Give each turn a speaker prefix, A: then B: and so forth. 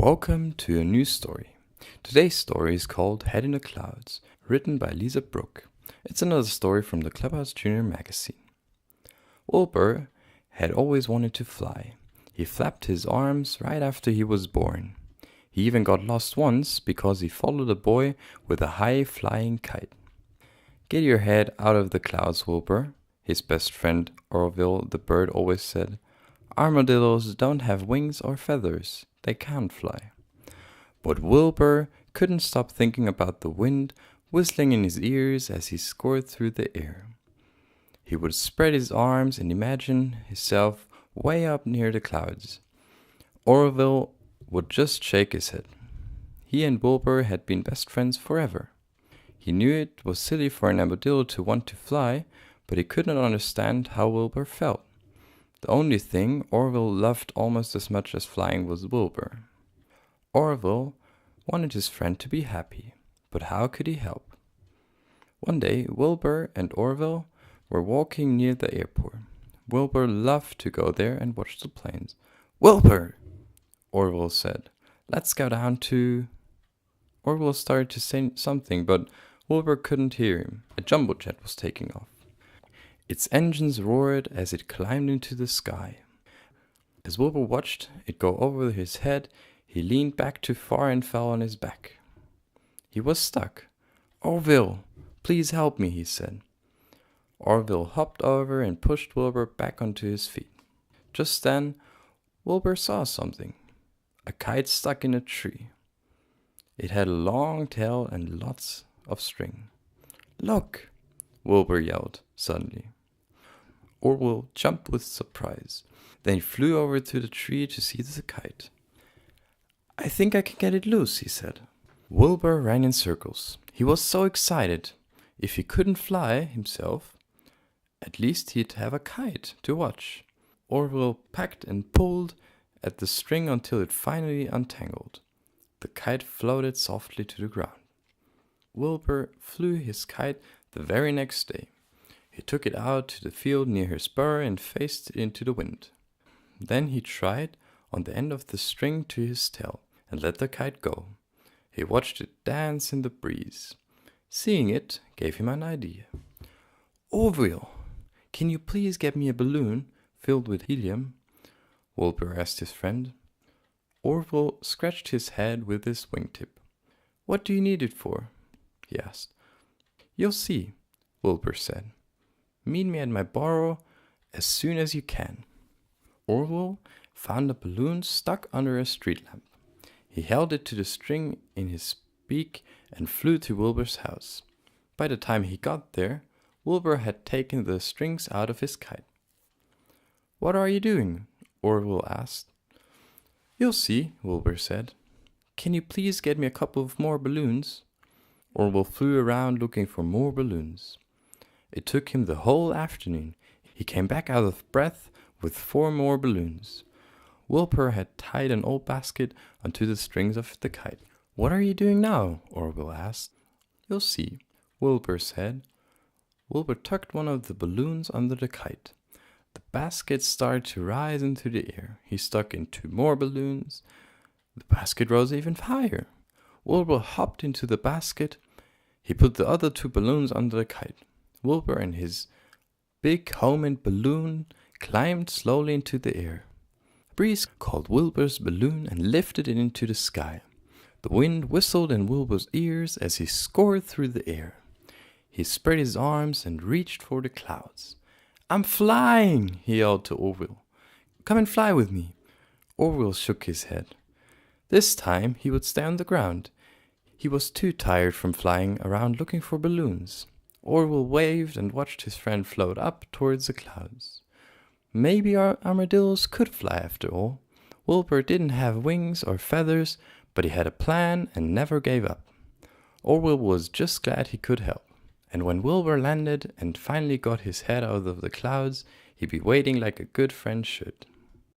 A: Welcome to a new story. Today's story is called Head in the Clouds, written by Lisa Brooke. It's another story from the Clubhouse Jr magazine. Wilbur had always wanted to fly. He flapped his arms right after he was born. He even got lost once because he followed a boy with a high-flying kite. "Get your head out of the clouds, Wilbur," his best friend Orville the bird always said. "Armadillos don't have wings or feathers. They can't fly." But Wilbur couldn't stop thinking about the wind whistling in his ears as he soared through the air. He would spread his arms and imagine himself way up near the clouds. Orville would just shake his head. He and Wilbur had been best friends forever. He knew it was silly for an armadillo to want to fly, but he could not understand how Wilbur felt. The only thing Orville loved almost as much as flying was Wilbur. Orville wanted his friend to be happy, but how could he help? One day, Wilbur and Orville were walking near the airport. Wilbur loved to go there and watch the planes. "Wilbur," Orville said, "let's go down to..." Orville started to say something, but Wilbur couldn't hear him. A jumbo jet was taking off. Its engines roared as it climbed into the sky. As Wilbur watched it go over his head, he leaned back too far and fell on his back. He was stuck. "Orville, please help me," he said. Orville hopped over and pushed Wilbur back onto his feet. Just then, Wilbur saw something. A kite stuck in a tree. It had a long tail and lots of string. "Look!" Wilbur yelled suddenly. Orville jumped with surprise. Then he flew over to the tree to see the kite. "I think I can get it loose," he said. Wilbur ran in circles. He was so excited. If he couldn't fly himself, at least he'd have a kite to watch. Orville pecked and pulled at the string until it finally untangled. The kite floated softly to the ground. Wilbur flew his kite the very next day. He took it out to the field near his burrow and faced it into the wind. Then he tried on the end of the string to his tail and let the kite go. He watched it dance in the breeze. Seeing it gave him an idea. "Orville, can you please get me a balloon filled with helium?" Wilbur asked his friend. Orville scratched his head with his wingtip. "What do you need it for?" he asked. "You'll see," Wilbur said. "Meet me at my burrow as soon as you can." Orville found a balloon stuck under a street lamp. He held it to the string in his beak and flew to Wilbur's house. By the time he got there, Wilbur had taken the strings out of his kite. "What are you doing?" Orville asked. "You'll see," Wilbur said. "Can you please get me a couple of more balloons?" Orville flew around looking for more balloons. It took him the whole afternoon. He came back out of breath with 4 more balloons. Wilbur had tied an old basket onto the strings of the kite. "What are you doing now?" Orville asked. "You'll see," Wilbur said. Wilbur tucked one of the balloons under the kite. The basket started to rise into the air. He stuck in 2 more balloons. The basket rose even higher. Wilbur hopped into the basket. He put the other 2 balloons under the kite. Wilbur and his big homemade balloon climbed slowly into the air. A breeze caught Wilbur's balloon and lifted it into the sky. The wind whistled in Wilbur's ears as he soared through the air. He spread his arms and reached for the clouds. "I'm flying!" he yelled to Orville. "Come and fly with me." Orville shook his head. This time he would stay on the ground. He was too tired from flying around looking for balloons. Orville waved and watched his friend float up towards the clouds. Maybe our armadillos could fly after all. Wilbur didn't have wings or feathers, but he had a plan and never gave up. Orville was just glad he could help. And when Wilbur landed and finally got his head out of the clouds, he'd be waiting like a good friend should.